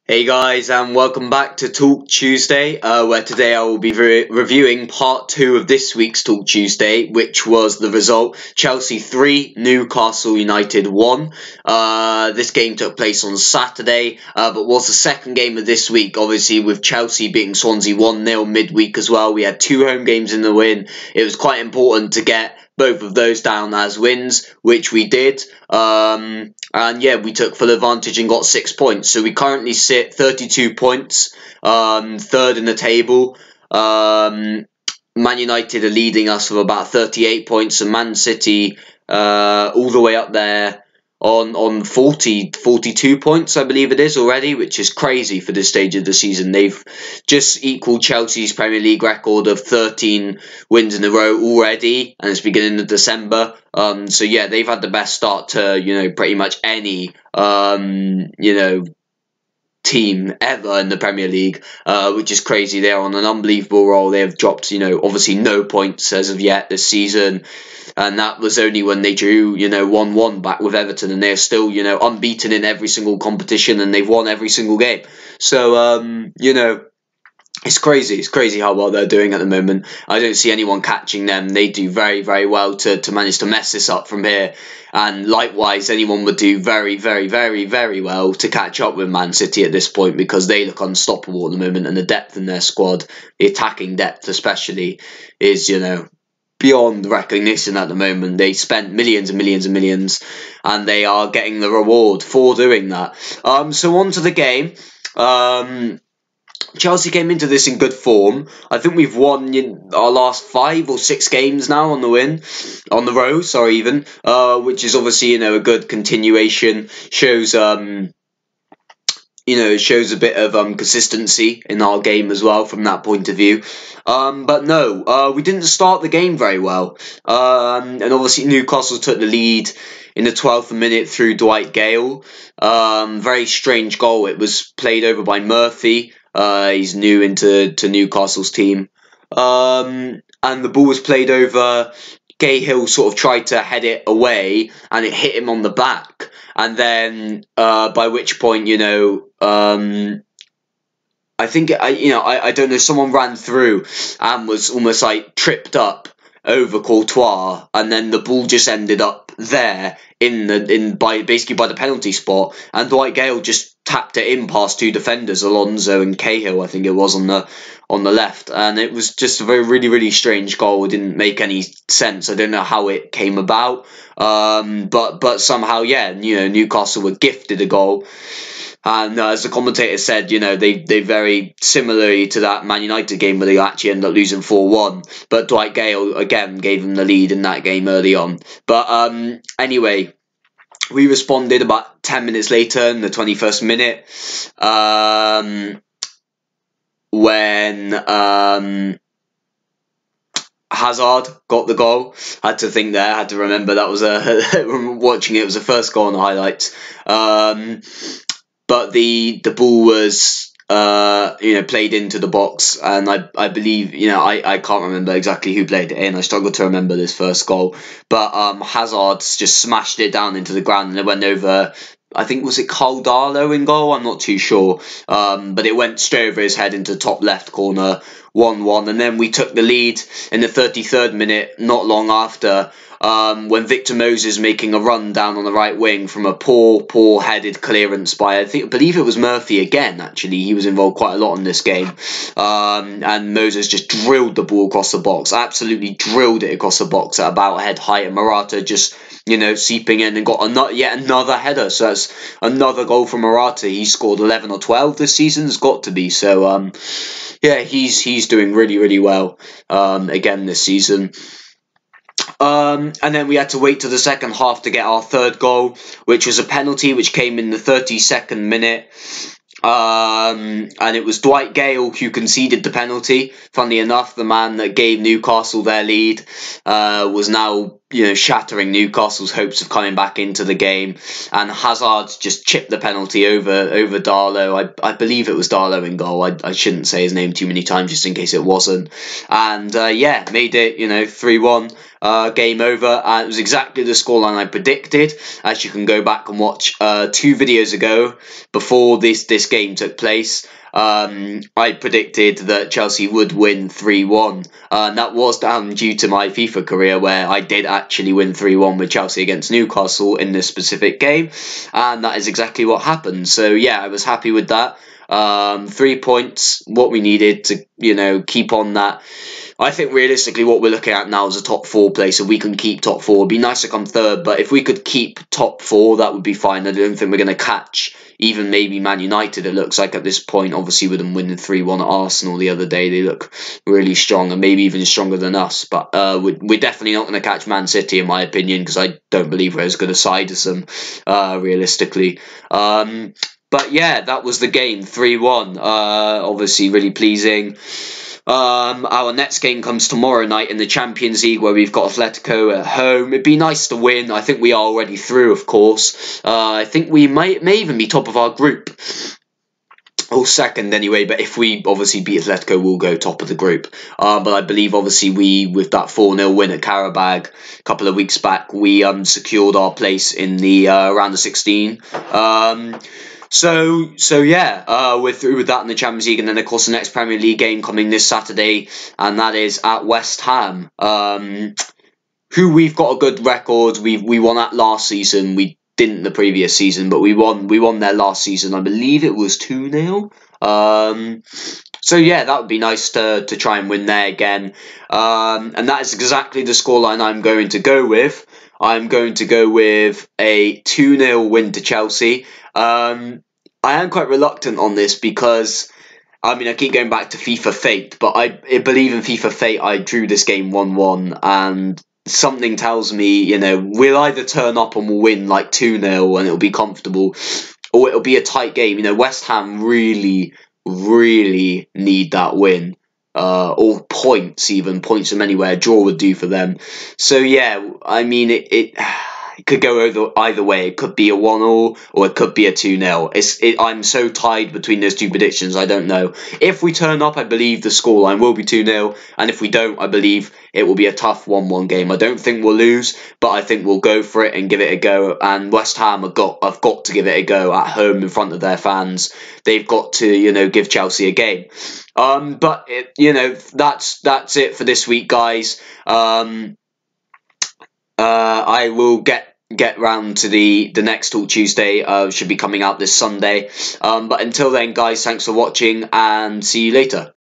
Hey guys, and welcome back to Talk Tuesday, where today I will be reviewing part 2 of this week's Talk Tuesday, which was the result Chelsea 3, Newcastle United 1. This game took place on Saturday, but was the second game of this week, obviously with Chelsea beating Swansea 1-0 midweek as well. We had 2 home games in the win. It was quite important to get both of those down as wins, which we did. And yeah, we took full advantage and got 6 points. So we currently sit 32 points, third in the table. Man United are leading us with about 38 points, and Man City all the way up there on 42 points, I believe it is already, which is crazy for this stage of the season. They've just equalled Chelsea's Premier League record of 13 wins in a row already, and it's beginning of December. So yeah, they've had the best start to, pretty much any, team ever in the Premier League, which is crazy. They're on an unbelievable roll. They have dropped, obviously no points as of yet this season. And that was only when they drew, 1-1 back with Everton, and they're still, unbeaten in every single competition, and they've won every single game. So, it's crazy. It's crazy how well they're doing at the moment. I don't see anyone catching them. They do very, very well to manage to mess this up from here. And likewise, anyone would do very, very, very, very well to catch up with Man City at this point, because they look unstoppable at the moment, and the depth in their squad, the attacking depth especially, is, beyond recognition at the moment. They spent millions and millions and millions, and they are getting the reward for doing that. So on to the game. Chelsea came into this in good form. I think we've won our last 5 or 6 games now on the row, which is obviously, a good continuation. Shows, it shows a bit of consistency in our game as well from that point of view. But no, we didn't start the game very well. And obviously Newcastle took the lead in the 12th minute through Dwight Gayle. Very strange goal. It was played over by Murphy. He's new into Newcastle's team. And the ball was played over. Cahill sort of tried to head it away, and it hit him on the back. And then, by which point, I think, I don't know, someone ran through and was almost like tripped up over Courtois, and then the ball just ended up there basically by the penalty spot, and Dwight Gayle just tapped it in past 2 defenders, Alonso and Cahill, I think it was, on the left, and it was just a really, really strange goal. It didn't make any sense. I don't know how it came about, but somehow, yeah, Newcastle were gifted a goal. And as the commentator said, they very similarly to that Man United game where they actually ended up losing 4-1. But Dwight Gayle, again, gave them the lead in that game early on. But anyway, we responded about 10 minutes later in the 21st minute, when Hazard got the goal. Had to think there, had to remember that was watching it was the first goal on the highlights. But the ball was played into the box, and I believe, I can't remember exactly who played it in. I struggle to remember this first goal, but Hazard just smashed it down into the ground, and it went over. I think, was it Caldalo in goal? I'm not too sure. But it went straight over his head into the top left corner, 1-1. And then we took the lead in the 33rd minute, not long after, when Victor Moses making a run down on the right wing from a poor headed clearance by, I believe it was Murphy again, actually. He was involved quite a lot in this game. And Moses just drilled the ball across the box, absolutely drilled it across the box at about head height, and Morata just, seeping in and got yet another header. So that's another goal from Morata. He scored 11 or 12 this season. It's got to be. So, yeah, he's doing really, really well again this season. And then we had to wait till the second half to get our third goal, which was a penalty which came in the 32nd minute. And it was Dwight Gayle who conceded the penalty. Funnily enough, the man that gave Newcastle their lead was now shattering Newcastle's hopes of coming back into the game, and Hazard just chipped the penalty over Darlow. I believe it was Darlow in goal. I shouldn't say his name too many times just in case it wasn't. And made it 3-1. Game over, and it was exactly the scoreline I predicted. As you can go back and watch 2 videos ago before this game took place. I predicted that Chelsea would win 3-1. That was down due to my FIFA career, where I did actually win 3-1 with Chelsea against Newcastle in this specific game, and that is exactly what happened. So yeah, I was happy with that. 3 points, what we needed to keep on that. I think realistically what we're looking at now is a top 4 place. If we can keep top 4, it'd be nice to come third, but if we could keep top 4, that would be fine. I don't think we're going to catch even maybe Man United, it looks like at this point. Obviously with them winning 3-1 at Arsenal the other day, they look really strong, and maybe even stronger than us. But we're definitely not going to catch Man City in my opinion, because I don't believe we're as good a side as them realistically. But yeah, that was the game, 3-1. Obviously really pleasing. Our next game comes tomorrow night in the Champions League, where we've got Atletico at home. It'd be nice to win. I think we are already through, of course. I think we may even be top of our group. Or second anyway, but if we obviously beat Atletico, we'll go top of the group. But I believe obviously with that 4-0 win at Qarabag a couple of weeks back, we secured our place in the round of 16. So yeah, we're through with that in the Champions League, and then of course the next Premier League game coming this Saturday, and that is at West Ham, who we've got a good record. We won that last season. We didn't the previous season, but we won their last season. I believe it was 2-0. So yeah, that would be nice to try and win there again. And that is exactly the scoreline I'm going to go with. I'm going to go with a 2-0 win to Chelsea. I am quite reluctant on this because, I keep going back to FIFA Fate, but I believe in FIFA Fate. I drew this game 1-1, and something tells me, we'll either turn up and we'll win like 2-0 and it'll be comfortable, or it'll be a tight game. West Ham really, really need that win. Or points from anywhere. A draw would do for them. So yeah, it could go either way. It could be a 1-1 or it could be a 2-0. I'm so tied between those two predictions. I don't know. If we turn up, I believe the scoreline will be 2-0, and if we don't, I believe it will be a tough 1-1 game. I don't think we'll lose, but I think we'll go for it and give it a go. And West Ham have got to give it a go at home in front of their fans. They've got to give Chelsea a game. But that's it for this week, guys. I will get round to the next Talk Tuesday. Should be coming out this Sunday. But until then, guys, thanks for watching, and see you later.